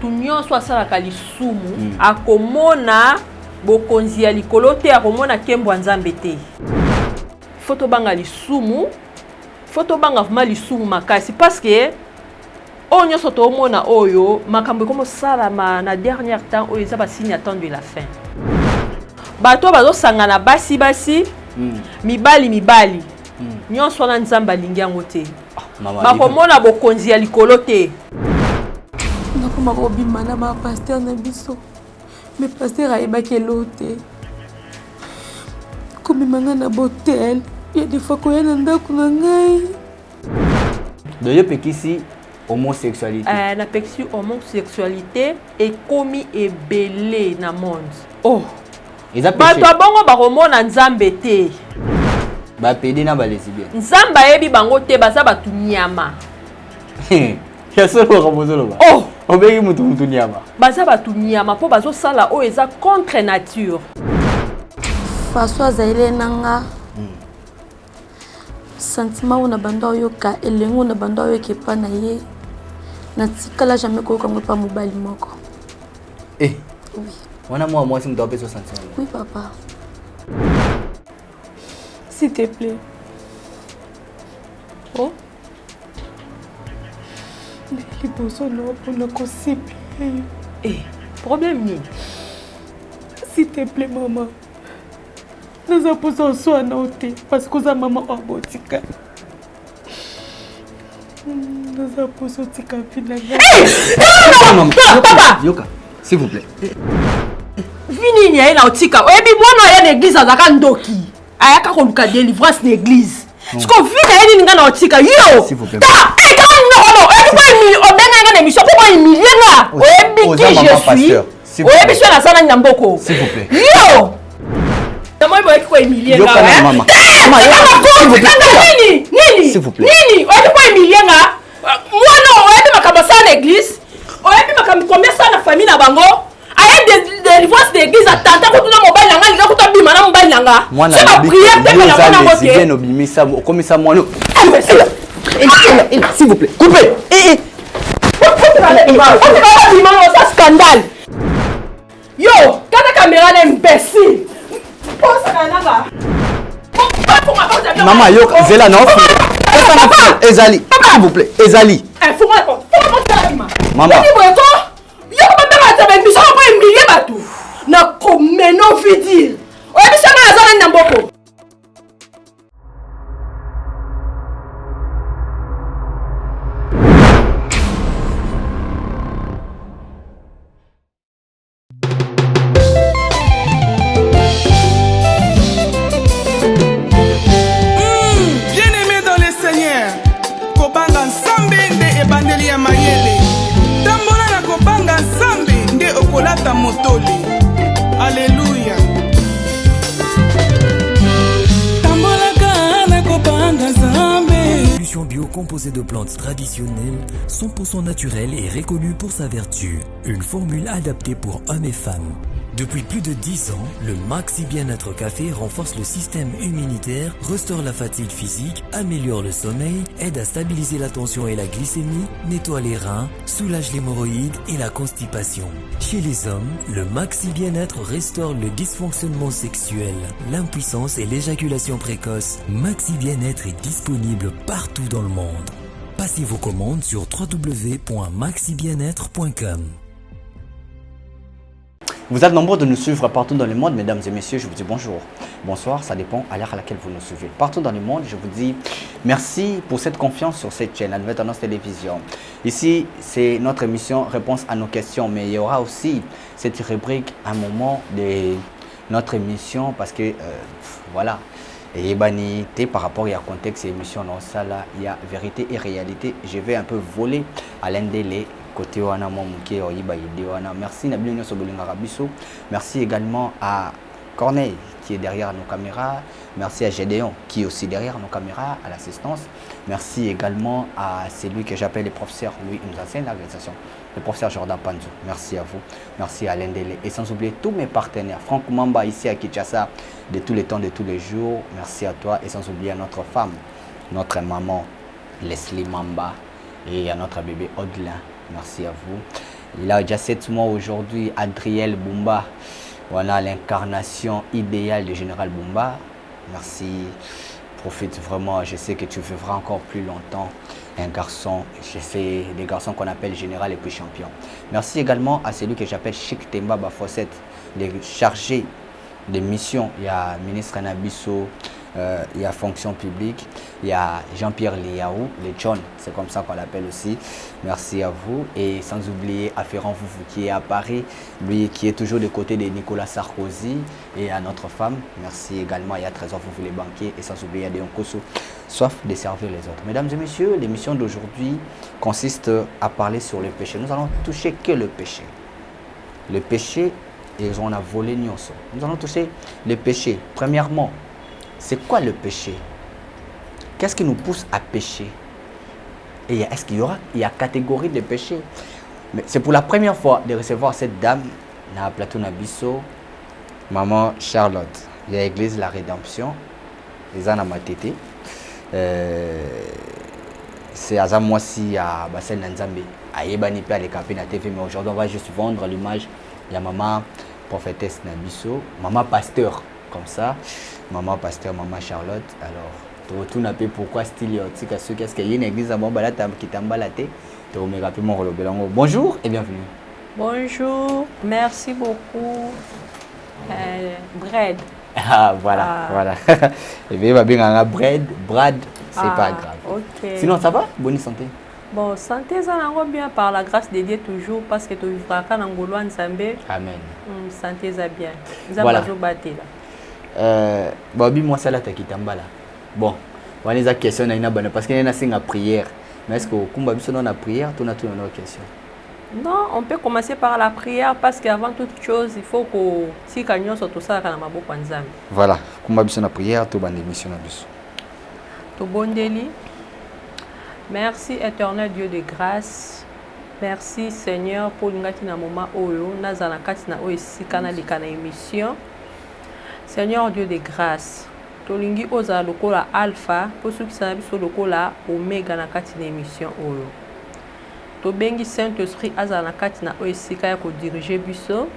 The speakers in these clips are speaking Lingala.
mutu nyonso asalaka lisumu akomona bokonzi ya likolo te akomona nkembo ya Nzambe te. Foto banga lisumu, foto banga vraiment lisumu makasi parce que on nyonso tomona oyo makambo komo salama na dernier temps oyo eza ba signe attendre la fin. Bato bazo sangana basi mibali nyonso na Nzambe alingi yango te. Bakomona bokonzi ya likolo te. Nakoma kobima na ma pasteur na biso. Mais pasteur ayebaki elote. Komimanga na botel. Il y a des fois koya na ndako na ngai. Doyo pekisi homosexualité. Na pekisi homosexualité et komi ebele na monde. Oh. Bato abongo bakomona Nzambe te. Ba pedi na ba lesbienne. Nzambe yebi bango te baza batu nyama. Ya solo kabozolo ba. Oh, obeki mutu nyama. Baza batu nyama po bazo sala o eza contre nature. François Zaile nanga. Sentiment na banda oyoka elengo na banda oyoka pa na ye. Na tikala jamais ko kango pa mobali moko. Oui. Wana moi si m'dois besoin sentiment. Oui papa. S'il te plaît. Oh. Les besoins pour le concept. Problème ni. S'il te plaît maman. Nous avons besoin de soi noter parce que sa maman a botika. Nous avons besoin de tika finalement. Papa. Yoka, s'il vous plaît. Vini ni na otika. Ebi mwana ya l'église azaka ndoki. Ayaka koluka délivrance l'église. Ce qu'on vit na yeni nga na otika yo. S'il vous plaît. Pourquoi humilier là? Oyebi qui je suis. Oyebi suis na sana nyamboko. S'il vous plaît. Yo. Comment il faut humilier là? Maman. Nini? S'il vous plaît. Nini? Oyebi quoi humilier là? Moi non, oyebi makabasa à l'église. Oyebi makam combien ça na famille na bango? Aye des délivrance d'église à tanta ko tuna mobile nanga linga ko ta bima na mobile nanga. C'est ma prière te na mona moté. C'est bien obimisa comme ça moi. S'il vous plaît. Coupez. Ça scandale. Yo, quand la caméra est imbécile. Maman, yo, Zela non. Ezali, s'il vous plaît, Ezali. Maman. Yo, na komeno vidil. Oyebi sanga azana nyamboko. Bien-aimé dans le Seigneur, kobanga nsambe nde ebandeli ya mayele. Tambola na kobanga nsambe nde okolata motoli. Alléluia. Solution bio composée de plantes traditionnelles, 100% naturelle et reconnue pour sa vertu. Une formule adaptée pour hommes et femmes. Depuis plus de 10 ans, le Maxi Bien-être Café renforce le système immunitaire, restaure la fatigue physique, améliore le sommeil, aide à stabiliser la tension et la glycémie, nettoie les reins, soulage l'hémorroïde et la constipation. Chez les hommes, le Maxi Bien-être restaure le dysfonctionnement sexuel, l'impuissance et l'éjaculation précoce. Maxi Bien-être est disponible partout dans le monde. Passez vos commandes sur www.maxibienêtre.com. Vous êtes nombreux de nous suivre partout dans le monde, mesdames et messieurs, je vous dis bonjour, bonsoir, ça dépend à l'heure à laquelle vous nous suivez. Partout dans le monde, je vous dis merci pour cette confiance sur cette chaîne, Nouvelle Tendance Télévision. Ici, c'est notre émission Réponse à nos questions, mais il y aura aussi cette rubrique à un moment de notre émission parce que, voilà, et par rapport à contexte et émission, dans ça là, il y a vérité et réalité. Je vais un peu voler à l'un des côté wana momuke oyiba ide wana. Merci Nabil Nyoso Bolinga Rabiso. Merci également à Corneille qui est derrière nos caméras. Merci à Gédéon qui est aussi derrière nos caméras à l'assistance. Merci également à celui que j'appelle le professeur Louis, il nous enseigne l'organisation. Le professeur Jordan Panzo. Merci à vous. Merci à Lendele. Et sans oublier tous mes partenaires. Franck Mamba ici à Kinshasa de tous les temps, de tous les jours. Merci à toi. Et sans oublier à notre femme, notre maman Leslie Mamba et à notre bébé Odelin. Merci à vous. Il a déjà 7 mois aujourd'hui. Adriel Bumba. Voilà l'incarnation idéale du général Bumba. Merci. Profite vraiment. Je sais que tu vivras encore plus longtemps. Un garçon, je sais, des garçons qu'on appelle général et puis champion. Merci également à celui que j'appelle Chic Temba Bafosset, les chargés de mission. Il y a ministre Anabiso, il y a fonction publique, il y a Jean-Pierre Liaou, les John, c'est comme ça qu'on l'appelle aussi. Merci à vous. Et sans oublier Afferrand Foufou qui est à Paris, lui qui est toujours du côté de Nicolas Sarkozy et à notre femme. Merci également, il y a Trésor Foufou les banquiers et sans oublier Adéon Kosso, soif de servir les autres. Mesdames et messieurs, l'émission d'aujourd'hui consiste à parler sur le péché. Nous allons toucher que le péché. Le péché, et on a volé Nyonso. Nous allons toucher le péché. Premièrement, c'est quoi le péché? Qu'est-ce qui nous pousse à pécher? Et est-ce qu'il y a catégorie de péché? Mais c'est pour la première fois de recevoir cette dame dans la plateau Nabiso, maman Charlotte. Il y a l'église La Rédemption, les Anna Matete. C'est à Zamoisi à Bassel Nanzambe, à Yebani à l'écapé na TV. Mais aujourd'hui, on va juste vendre l'image. Il y a maman prophétesse Nabiso, maman pasteur, comme ça. Maman pasteur, maman Charlotte. Alors, tout n'a pas pourquoi style yotique. Qu'est-ce qu'il y a une église à Montbala qui t'embalaté. Bonjour et bienvenue. Bonjour, merci beaucoup. Bread. Ah, voilà, voilà. Et bien, bien, bread, Brad, c'est pas grave. Ok. Sinon, ça va? Bonne santé? Bon, santé, ça va bien par la grâce de Dieu toujours parce que tu vivras quand Angolo Nzambe. Amen. Santé, ça bien. Voilà. Voilà. Moi, ça là, t'as quitté là. Bon, on a des questions parce qu'il y a une prière. Mais est-ce que quand on a une prière, tu as une autre question? Non, on peut commencer par la prière parce qu'avant toute chose, il faut que si nous sommes tous ça, voilà, quand on a une prière, tu as une mission. Tout bon délit. Merci éternel Dieu de grâce. Merci Seigneur pour l'ingati na moment oyo nazana kati na oyo sikana likana émission. Seigneur Dieu de grâce. Tolingi oza lokola alpha pour ceux qui savent biso lokola oméga na kati na émission oyo. Tobengi Saint-Esprit azala na kati na oyo sika ya ko diriger biso.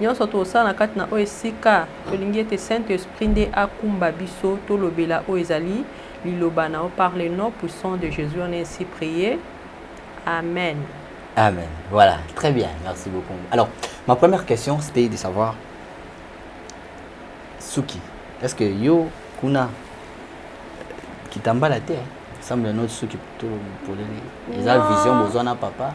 Nyonso to sa na kati na oyo sika tolingi ete Saint-Esprit nde akumba biso to lobela oyo ezali Lilobana, par le nom puissant de Jésus, on est ainsi prié. Amen. Amen. Voilà, très bien, merci beaucoup. Alors, ma première question, c'était de savoir, Suki, est-ce que yo, kuna, qui t'emballe la terre, semble notre Suki pour les... Ils ont vision, besoin à papa?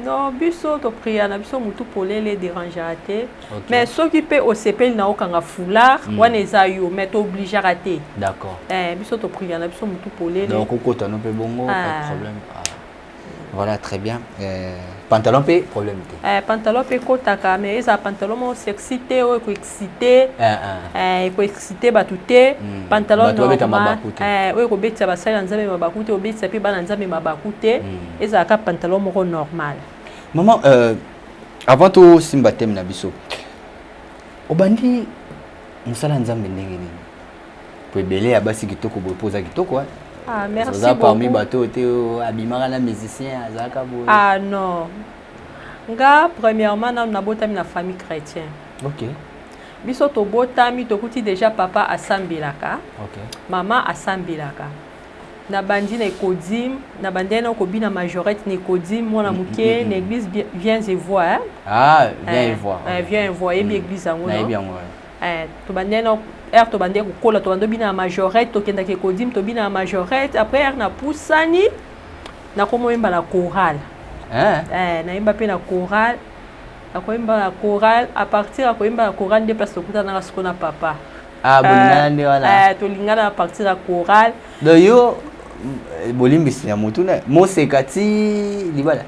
Non, biso to priya na biso mutu polele déranger raté. Mais ceux qui peut au CP na okanga foulard, wana eza yo mais to obligé à rater. D'accord. Biso to priya na biso mutu polele. Donc au no pe bongo, pas de problème. Voilà, très bien. Pantalon pe problème té. Pantalon pe kotaka mais eza pantalon mo s'exciter ou ko exciter. Ko exciter batuté. Pantalon normal. Oui ko betsa ba sala nzambe mabakute, ko betsa pe bana nzambe mabakute. Eza ka pantalon mo normal. Maman, avant tout simba tem na biso. Obandi musala nzambe ndenge nini? Po belé ya basi kitoko bo poza kitoko. Ah, merci beaucoup. Parmi bateau abimara na musicien azaka bo. Ah non. Nga premièrement na botami na famille chrétienne. OK. Biso to botami to kuti déjà papa asambilaka. OK. Maman asambilaka. Na bandi na kodim, na bandena ko bina majorette na kodim, mona muke na église viens et voir. Ah, viens et voir. Viens et voir église ango. Na bien moi. To bandena to bande ko kola to bando bina majorette to kenda ke kodim to bina majorette après na pusani na komo imba la chorale. Na imba pe na chorale. Na koimba la chorale à partir ya koimba la chorale de place to kuta na skona papa. Ah, bolingana nde wana. To lingana à partir ya chorale. Do yo bolimbisi ya mutu na mo sekati libala.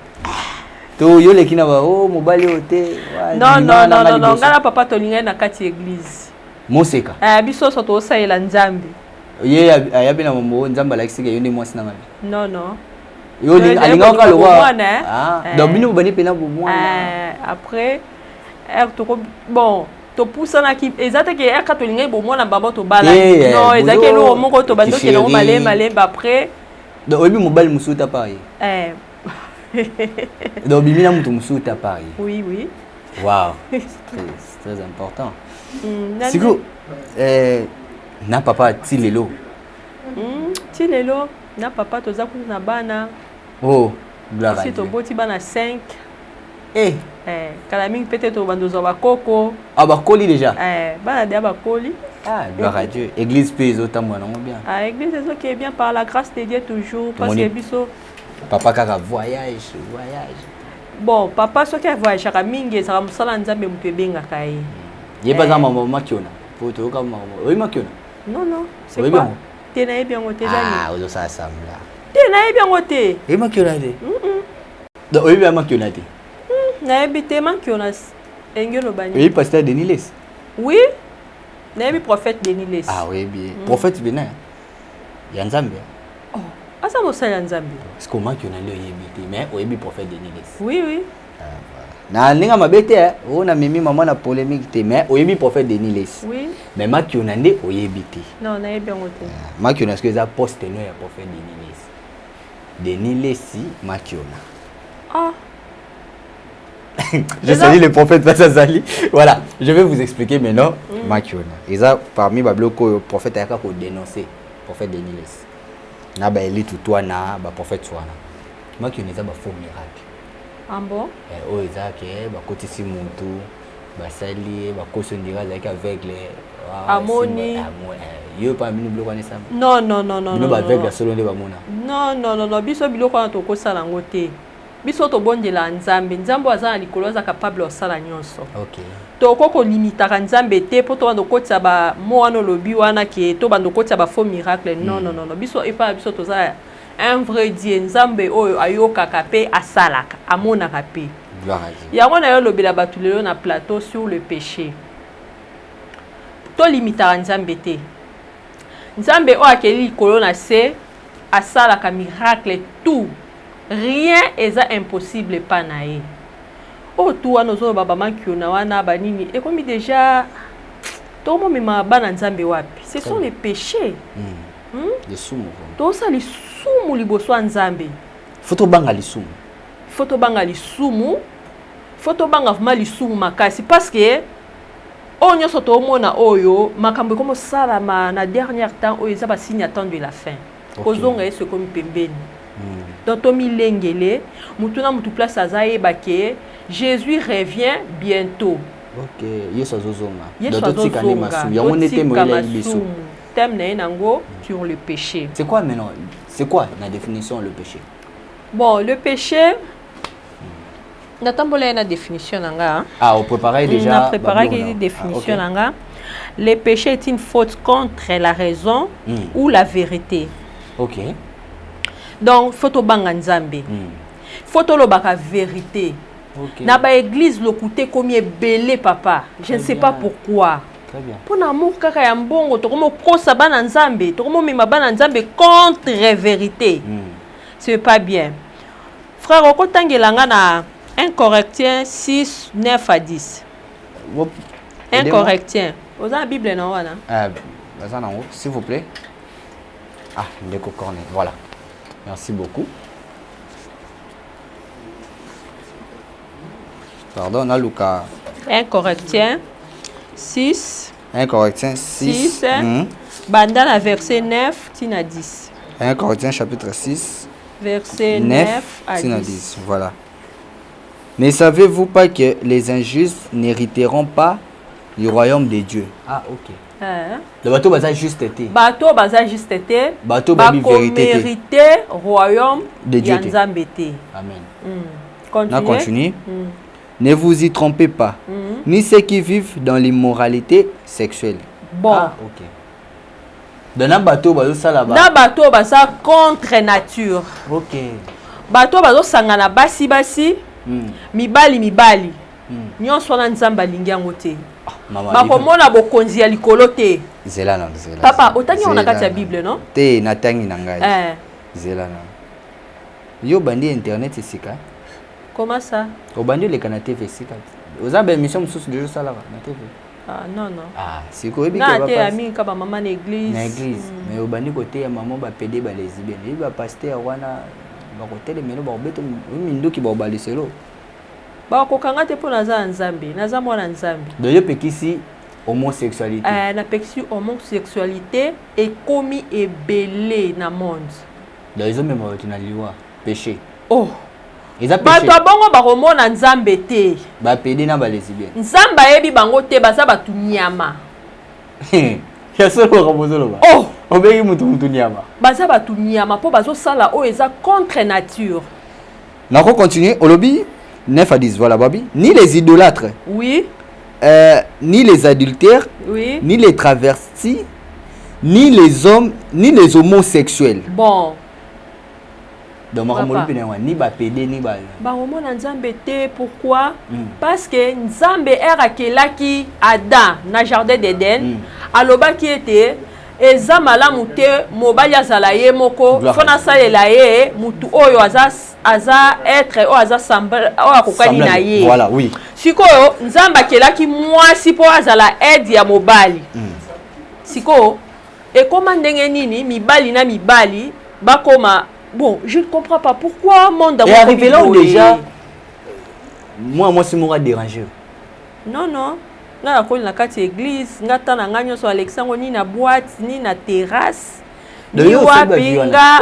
To yo lekina ba o mobali ote. Non, ngana papa to lingana na kati église. Moseka. Biso so to saela nzambe. Ye ayabi na mombo nzamba like sike yo ndi mwasi na ngabi. Non. Yo alinga ka lowa. Donc bino bani pena bo mwana. Après bon to pusana ki ezata ke ka to linga bo mwana baba to bala. Non, ezake lo moko to bando ke no malé après. Donc obi mobali musuta pa ye. Donc bimina mutu musu à Paris. Oui, oui. Waouh. C'est très important. Nani- Siko na papa Tilelo. Tilelo na papa toza kuna na bana. Oh, gloire à Si Dieu. toboti bana 5. Eh, Kala mingi peut-être bandozo bakoko. ah bah Koli déjà. Bana dia bakoli. Ah, gloire à Dieu. Église pays autant bien. Église c'est qui est bien par la grâce de Dieu toujours parce que biso Papa kaka voyage. bon papa soki avoyagaka mingi ezaka mosala nzambe moto ebengaka ye. Ye pas maman makiona. Pour toi comme maman. Oui makiona. Non c'est Oui, quoi bien. te nayebi yango te Ah, ozo ça semble là. te nayebi yango te Et makiona de. Donc oui bien makiona de. nayebi te manki ona engelo bani Oui pasteur Denis Les. oui nayebi prophète Denis Les. Ah oui bien. Prophète Benin. Yanzambe. asa mosala ya nzambe Parce que makiona le yebite mais oyebi prophète Denis Les. oui Na ndinga mabete ona mimi maman na polémique te mais oyebi prophète Denis Les. oui Mais makiona nde oyebi te. non nayebi yango te Makiona est-ce que ça poste no ya prophète Denis Les. Denis Les si makiona. Je salue les prophètes face à Zali. Voilà, je vais vous expliquer maintenant makiona. Et ça parmi babloko le prophète a ko dénoncer prophète Denis Les. Na ba eli tutwa na ba prophète swana. Makiona za ba faux miracle. bon Oyo eza ke bakotisi mutu basali bakoso ndira azalaki aveugle Amoni. yo pa mini biloko wana esamba non bino baaveugle solo nde bamona non biso biloko wana tokosala yango te biso tobondela nzambe nzambe aza na likolo aza capable osala nyonso ok toko kolimitaka nzambe te mpo tobanda okotisa bamo wana olobi wana ke tobanda okotisa bafaux miracle non biso epa na biso toza un vrai Dieu nzambe oyo ayokaka pe asalaka amonaka pe gloire à Dieu yango na yo lobela bato lelo na plateau sur le péché tolimitaka nzambe te nzambe oyo akeli likolo na se asalaka miracle tout rien eza impossible pa na ye oyo tu wana ozoloba bamakiona wana banini ekomi déjà tomomema bana nzambe wapi ce sont les péchés lisumu tosala lisumu liboso ya nzambe fo tobanga lisumu fo tobanga lisumu fo tobanga vraiment lisumu makasi parce que oyo nyonso tomona oyo makambo ekomosalama na dernière temps oyo eza basigne attend de la fin kozonga yesu ekomi pembeni donc tomilengele mutu na mutu place aza yeba ke Jésus revient bientôt ok yesu azozonga yesu azozonga yango nete moyela biso thème na ye nango sur le péché. C'est quoi maintenant? C'est quoi la définition le péché? Bon, le péché, natambola na définition nanga. Ah, on préparait déjà. On a préparé une définition nanga. Le péché est une faute contre la raison ou la vérité. Ok. Donc, photo banga nzambe. Photo lo baka vérité. Okay. Na ba église lo coûté combien belé papa. Je ne sais pas pourquoi. Très bien. Pour amour kaka ya mbongo to komo kosa bana nzambe, to komo mema bana nzambe contre vérité. C'est pas bien. Frère okotangelanga na 1 Corinthiens 6 9 à 10. 1 Corinthiens. Vous avez la Bible non wana? S'il vous plaît. Ah, Ndeko Cornet. Voilà. Merci beaucoup. Pardon, on a Lucas. 1 Corinthiens 6. 1 Corinthiens 6. Banda la verset 9 tina 10. 1 Corinthiens chapitre 6. Verset 9 à 10. Voilà. Ne savez-vous pas que les injustes n'hériteront pas du royaume de Dieu? Ah, ok. Le bateau baza juste été. Bateau baza juste été. Bateau babi vérité. Mérité royaume de Dieu. Amen. On continue. Ne vous y trompez pas, ni ceux qui vivent dans l'immoralité sexuelle. Bon. Ah, ok. Dans un bateau, ça là-bas. Dans bateau, ça contre nature. Ok. Bateau, sangana basi basi. Mibali. Nyonso na nzamba lingi yango te. Bakomona bokonzi ya likolo te. Zela na. Papa, otangi on a kati ya Bible, non? Te na tangi na ngai. Zela na. Yo bandi internet esika. Comment ça? Au bandi le kana TV esika. Vous avez une mission sous de ça là na TV. Ah non. Ah, c'est quoi bien que papa. Na te ami ka ba maman na église. Na église. Mais au bandi côté ya maman ba pédé ba lesbienne. Il va pasteur wana bakote melo babeto minduki babaleselo bakokanga te mpo naza na nzambe naza mwana nzambe doyo pekisi homosexualité na pekisi homosexualité ekomi ebele na monde doyo mema bato na liwa péché bato abongo bakomona nzambe te bapede na balesbienne nzambe ayebi bango te baza bato nyama yasoloka bozoloba obengi mutu nyama baza bato nyama mpo bazosala oyo eza contre nature. Nako continuer olobi 9 à 10 voilà babi ni les idolâtres oui ni les adultères oui ni les travestis ni les hommes ni les homosexuels bon donc ni ba pédé ni ba bakomona nzambe te pourquoi parce que nzambe erakelaki Adam na jardin d'Éden alobaki ete eza malamu te mobali azala ye moko fona salela ye mutu oyo aza être oyo aza semble oyo akokani na ye voilà oui sikoyo nzambe akelaki mwasi po azala aide ya mobali sikoyo ekoma ndenge nini mibali na mibali bakoma bon je ne comprends pas pourquoi monde est arrivé là où déjà moi c'est moi déranger non nga nakoli na kati église nga tana nga nyonso Alexandre ni na boîte ni na terrasse ni wapi nga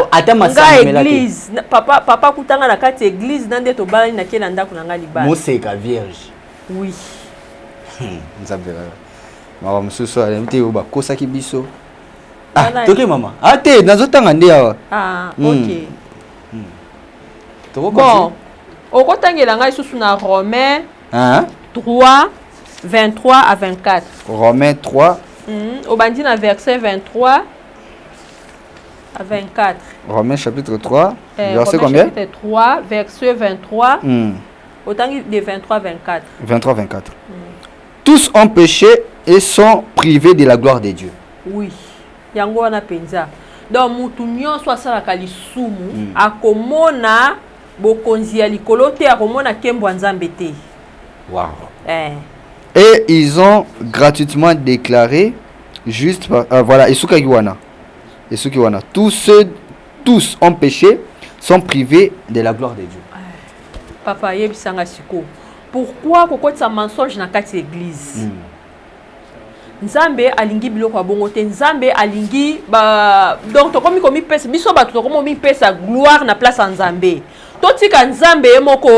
église papa kutanga na kati église na nde tobala na kena ndako na nga libala moseka vierge oui nzabela mama mususu alemte oba kosaki biso toke mama te nazotanga nde awa ok bon okotangela ngai susu na Romains 3 23 à 24. Romains 3. Au bandit dans verset 23 à 24. Romains chapitre 3. Verset combien? Chapitre 3, verset 23. Autant de 23 à 24. 23 24. Tous ont péché et sont privés de la gloire de Dieu. Oui. Yango wana penza. Donc mutu nyonso asalaka lisumu akomona bokonzi ya likolo te akomona kembo nzambe te. Wow. Et ils ont gratuitement déclaré juste voilà Isukagiwana. Tous ont péché, sont privés de la gloire de Dieu. Papa yebisanga siko. Pourquoi kokotsa mensonge na kati église? Nzambe alingi biloko ya bongo te, Nzambe alingi donc tokomi komi pesa biso bato tokomi pesa gloire na place Nzambe. Totika Nzambe moko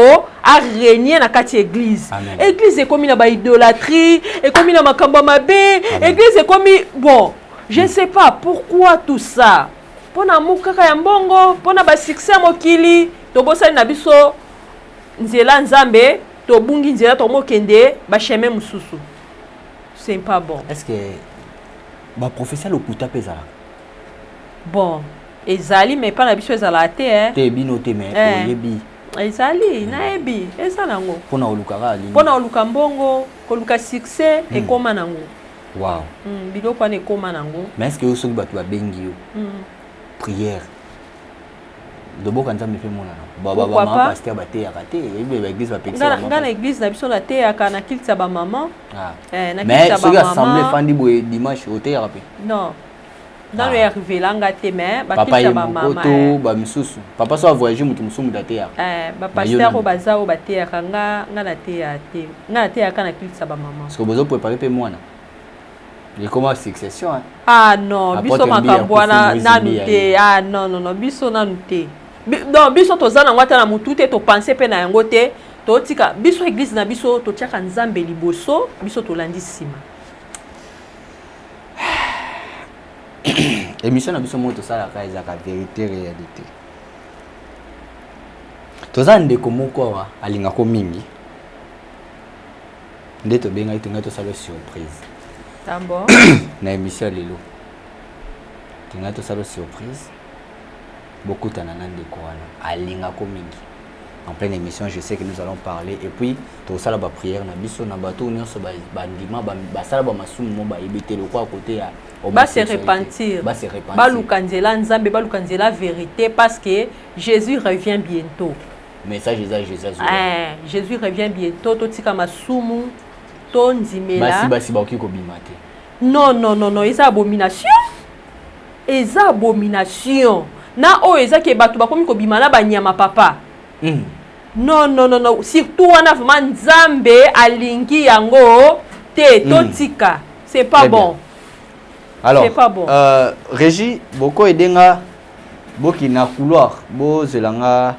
a régner na kati église. Église ekomi na ba idolâtrie, ekomi na makambo mabe, église ekomi bon, je ne sais pas pourquoi tout ça. Pona mukaka ya mbongo, pona ba succès mokili, to bosali na biso nzela Nzambe, to bungi nzela to mokende ba chemin mususu. C'est pas bon. Est-ce que ba professeur lokuta pesa? Bon, ezali mais pas na biso ezala te te bino te mais oyebi ezali na ebi eza nango pona olukaka ali pona oluka mbongo koluka succès ekoma nango wow biloko wana ekoma nango mais est-ce que yo soki bato babengi yo prière doboka Nzambe pe mona baba pasteur bateyaka te ebe ba église bapekisa nga na église na biso nateyaka na kilisa ba maman na kilisa ba maman mais soki assemblée fandi boye dimanche oteyaka pe non dans le arrivé là ngate mais bakisa ba maman papa ba misusu papa so a voyager mutu musumu dateyaka ba pasteur o baza o bateyaka nga na teya te nga nateyaka na kilisa ba maman parce que bozo préparer pe mwana il commence succession non biso makambo wana nanu te non biso nanu te non biso tozana ngwata na mutu te to penser pe na yango te to tika biso église na biso to tiaka Nzambe liboso biso to landi sima émission na biso moto sala ka ezaka vérité réalité toza ndeko moko wa alinga ko mingi ndeto benga itunga to sala surprise tambo na émission lelo tunga to sala surprise beaucoup tana ndeko wana alinga ko mingi en pleine émission je sais que nous allons parler et puis to sala ba prière na biso na bato nyonso ba ndima ba sala ba masumu mo ba ebete le kwa côté ya va se repentir, va lukanzela Nzambe, va lukanzela vérité parce que Jésus revient bientôt. Message Jésus. Jésus revient bientôt. Totika masumu, to nzimela. Basi ba okiko bimate. Non, eza abomination. Eza abomination. na oyo ezaki bato bakomi kobima na banyama papa. Non, surtout wana vraiment Nzambe alingi yango te totika. C'est pas bon. Alors, c'est pas bon. Régie, beaucoup edenga boki na couloir, bo zelanga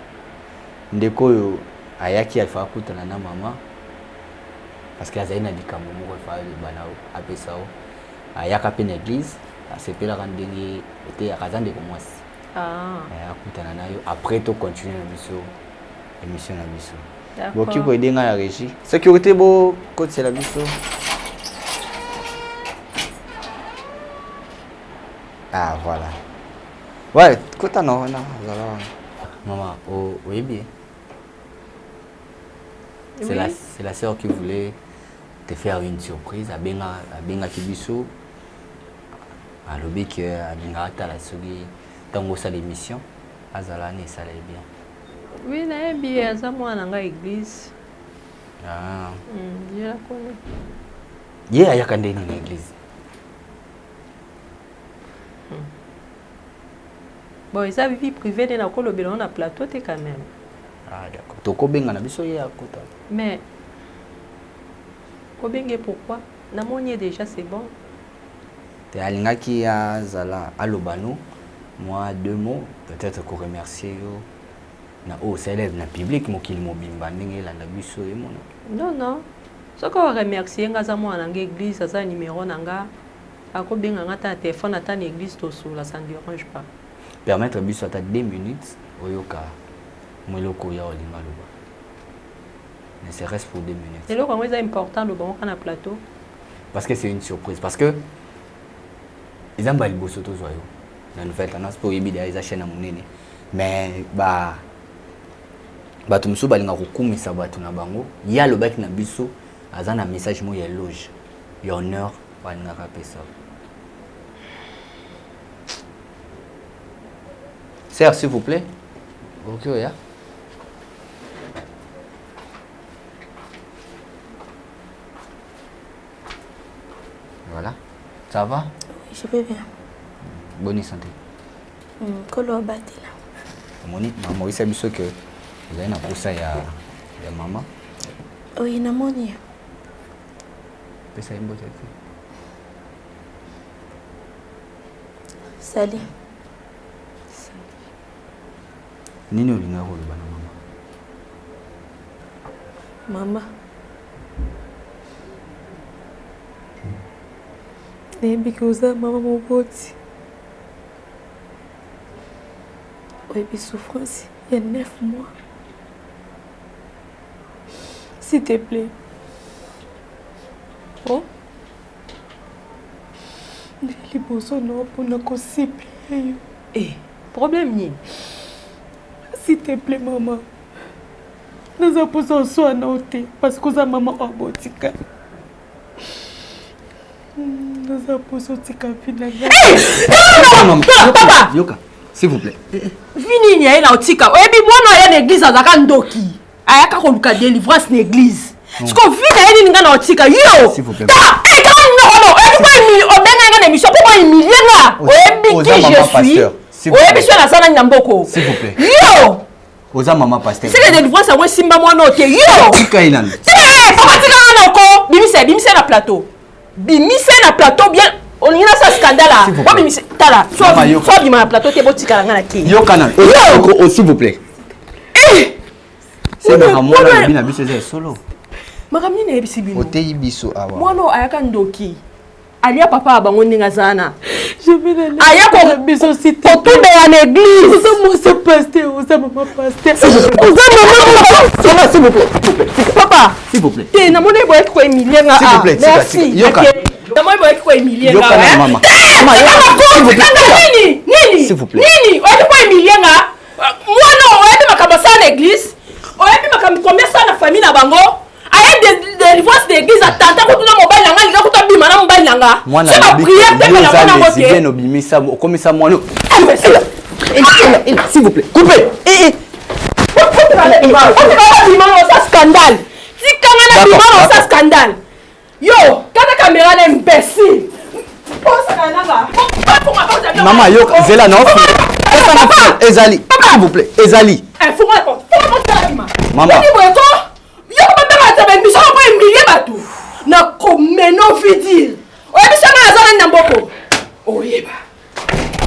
ndeko yo ayaki alfa kutana na mama parce que azali na likambo moko fa bana apesao ayaka pe na église asepela kandenge ete akazande ko mwasi. Akutana nayo après to continuer na biso émission na biso. Boki ko edenga ya Régie. Sécurité bo côté c'est la biso. Ah voilà. Ouais, côté non. Maman, oui bien. C'est la sœur qui voulait te faire une surprise. Abenga Kibiso. A lobby que Abenga la sogi tango sa l'émission. Azalani ça l'est bien. Oui, na bien ça moi dans l'église. Je la connais. Yeah, ya kande dans l'église. Bon, ça vie privée de na kolobela na plateau te quand même. D'accord. Toko benga na biso ya kota. Mais Kobenge pourquoi? Na monier déjà c'est bon. Te alinga ki ya zala alobano. Moi 2 mots peut-être ko remercier yo. Na célèbre na public mokili mobimba ndenge la na biso e mona. Non. Ce qu'on remercier nga za moi na église ça numéro nanga. Akobenga nga ta téléphone ata na église to sous la ça ne dérange pas. Permettre biso ata 2 minutes oyoka mweloko ya olinga loba. Ne serait-ce pour 2 minutes. C'est là quand c'est important le bon na plateau. Parce que c'est une surprise parce que ils ont bali bosso to zoyo. Na nouvelle tendance pour yebi des chaîne monene. Mais ba tumso balinga kokumisa batu na bango. Ya lo baki na biso azana message mo ya éloge. Ya honneur balinga ka pesa. Sœur, s'il vous plaît. Ok, ya. Voilà. Ça va? Oui, je vais bien. Bonne santé. Kolo bati là. Monique, maman, oui, c'est bien que vous avez un poussa ya maman. Oui, na moni. Pesa imbo tete. Salut. Nini olinga koloba na mama? Mama. Nayebi oza mama moboti. Oyebi souffrance il y a 9 mois. S'il te plaît. Oh? Liboso no pona kosipi yo. Problème ni. S'il te plaît, maman. Nous avons besoin de soi parce que nous maman en botika. Nous avons besoin de Papa! Yoka, s'il vous plaît. Vini ni na otika. Oyebi mwana ya l'église azaka ndoki. Ayaka koluka délivrance na église. Ce qu'on vit na yini na otika yo. S'il vous plaît. S'il vous plaît. Yo! Oza maman pasteur. C'est la délivrance à simba moi note. Yo! Tika inan. Papa tika na noko. Bimise na plateau. Bimise na plateau bien. On y a ça scandale là. Moi bimise tala. Soit bima na plateau te botika na ki. Yo kana. Yo s'il vous plaît. C'est na moi na bina biso c'est solo. Makamni na ebisi bino. Oteyi biso awa. Mwana ayaka ndoki. Alia papa abango ndinga zana. Je vais aller. Aya ko biso cité. Pour tomber en église. Oza moi c'est pasteur, oza maman pasteur. Oza maman. S'il vous plaît. Papa. S'il vous plaît. Te na mona boye ko Emilien nga. S'il vous plaît. Merci. Yoka. Na mona boye ko Emilien nga. Yoka na maman. Maman s'il vous plaît. Nini? S'il vous plaît. Nini? Oye ko Emilien nga. Moi non, oye makamba sa l'église. Oye makamba combien ça na famille na bango? Aïe de divorce d'église à tanta ko tuna mobile nga lika ko to bima na mobile nga. C'est ma prière te na mona moté. Bien obimisa comme ça moi. S'il vous plaît. Coupez. Scandale. Si quand on a ça scandale. Yo, quand la caméra est imbécile. Maman, yo, Zela, non. Ezali, s'il vous plaît, Ezali. Maman.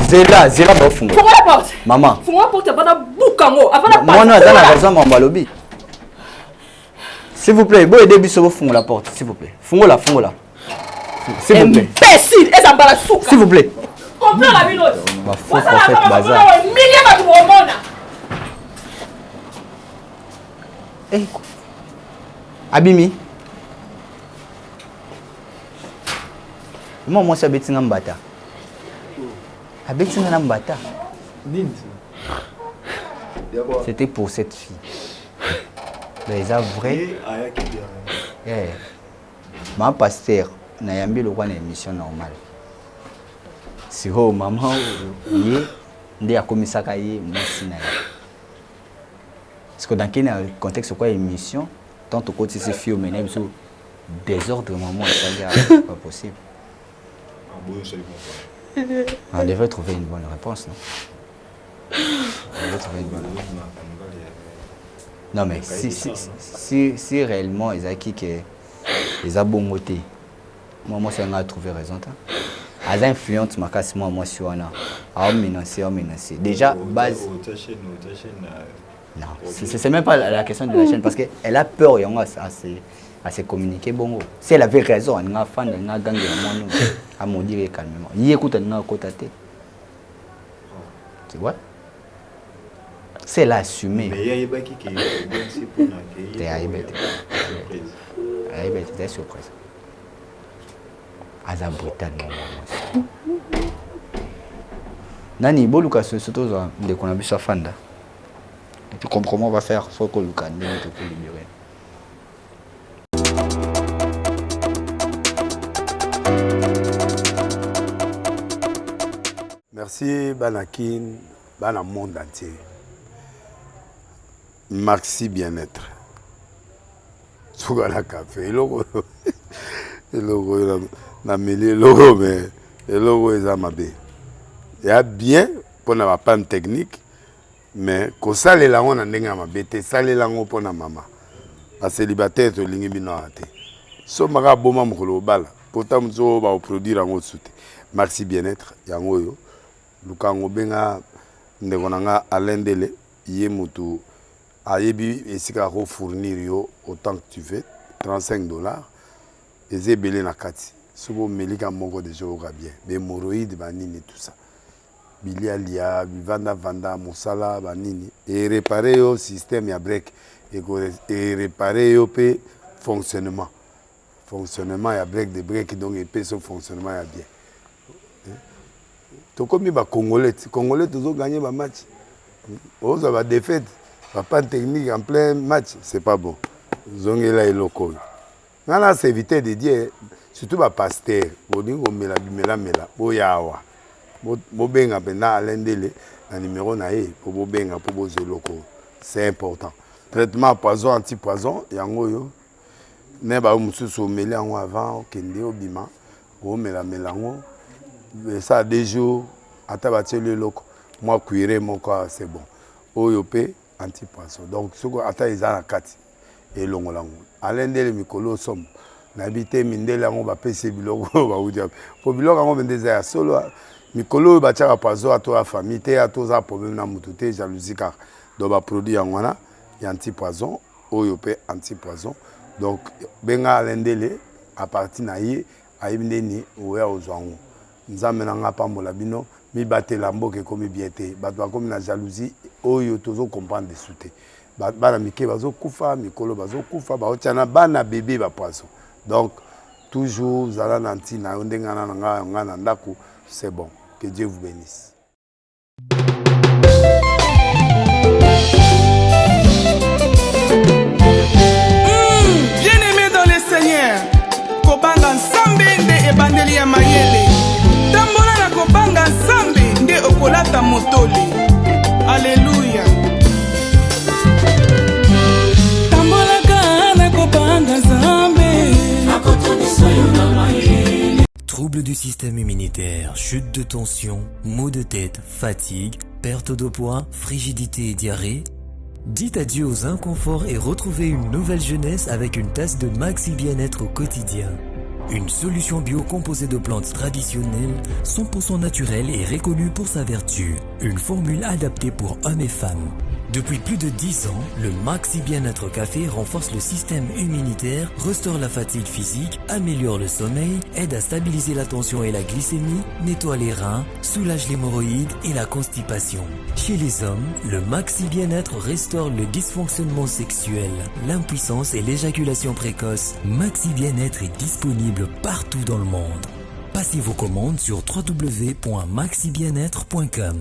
Zela, va fondre. Maman. Moi, non, dans la raison, maman, lobby. S'il vous plaît, vous aidez Bissot, fondre la porte, s'il vous plaît. Fondre la. S'il vous plaît. Imbécile, s'il vous plaît. Comprends la minute. Faux prophète bazar. Hey. Abimi. Moi, c'est Betty Nambata. Betty Nambata. C'était pour cette fille. Les vrai. Ma pasteur n'a jamais eu une émission normale. Si ho maman ndé a commis ça cahier moi parce que dans quel contexte quoi émission tant au côté ces filles mener sur désordre maman c'est pas possible. On devrait trouver une bonne réponse, non? On devrait trouver une bonne réponse. Non mais si réellement ils a qui que ils a bon moté moi c'est on a trouvé raison ta as influente ma casse moi sur on a menacé déjà base non c'est même pas la question de la chaîne parce que elle a peur et on a à se communiquer bon si elle avait raison on a fan on a gang de moi à me dire calmement il écoute on a côté tu vois c'est l'assumé mais il y a pas qui c'est surprise aza brutalement nani boluka surtout de qu'on a vu sa fanda et puis comment on va faire faut que Lucas nous te libérer. Merci Banakin, Bana monde entier. Maxi bien-être. Sougala café, logo na mêlé logo mais logo est amabé. Il y a bien pour na panne technique mais ko sale la on ndenga mabete sale la ngo pona mama. A célibataire to lingi bino ate. So maka boma mukolo bala. Pourtant mzo ba produire ngo soute. Maxi bien-être yango yo. Lukango benga ndeko nanga alendele yé mutu ayebi esika ko fournir yo autant que tu veux $35 et zebele na kati sobo melika moko de jour bien be hémorroïdes banini tout ça bilialia vanda musala banini et réparer au système ya break et réparer au pe fonctionnement ya break de break donc et pe son fonctionnement ya bien to comme ba congolais toujours gagner ba match on va défaite pas technique en plein match c'est pas bon zongela eloko nana c'est éviter de dire surtout ba pasteur boningo mela boyawa bobenga pena alendele na numéro na e pour bobenga pour bozoloko c'est important traitement poison anti-poison yango yo ne ba mususu mela ngo avant okende obima o mela ngo ça des jours atabati le loko moi cuire mon corps c'est bon oyope anti-poison donc ce que ata izana kati et longolango alendele mikolo som nabité mindela ngo ba pese biloko ba udia po biloko ngo bendeza ya solo mikolo ba tchaka poison ato la famille te ato za problème na mututé jalousie car do ba produit yangwana ya anti-poison oyope anti-poison donc benga alendele à partir na ye ayibindeni oya ozwango nzambe na nga pambola bino mi batela mboke komi bien te bato bakomi na jalousie oyo tozo comprendre de souté bana mike bazo kufa mikolo bazo kufa baotiana bana bébé ba poisson donc toujours zala nanti na ndenga na nga na ndako c'est bon que Dieu vous bénisse. Bien-aimé dans le Seigneur kobanga nsambe nde ebandeli ya mayele tambola na kobanga nsambe nde okolata motoli. Alléluia. Troubles du système immunitaire, chute de tension, maux de tête, fatigue, perte de poids, frigidité et diarrhée. Dites adieu aux inconforts et retrouvez une nouvelle jeunesse avec une tasse de Maxi Bien-être au quotidien. Une solution bio composée de plantes traditionnelles, 100% naturelle et reconnue pour sa vertu. Une formule adaptée pour hommes et femmes. Depuis plus de 10 ans, le Maxi Bien-être Café renforce le système immunitaire, restaure la fatigue physique, améliore le sommeil, aide à stabiliser la tension et la glycémie, nettoie les reins, soulage l'hémorroïde et la constipation. Chez les hommes, le Maxi Bien-être restaure le dysfonctionnement sexuel, l'impuissance et l'éjaculation précoce. Maxi Bien-être est disponible partout dans le monde. Passez vos commandes sur www.maxibienêtre.com.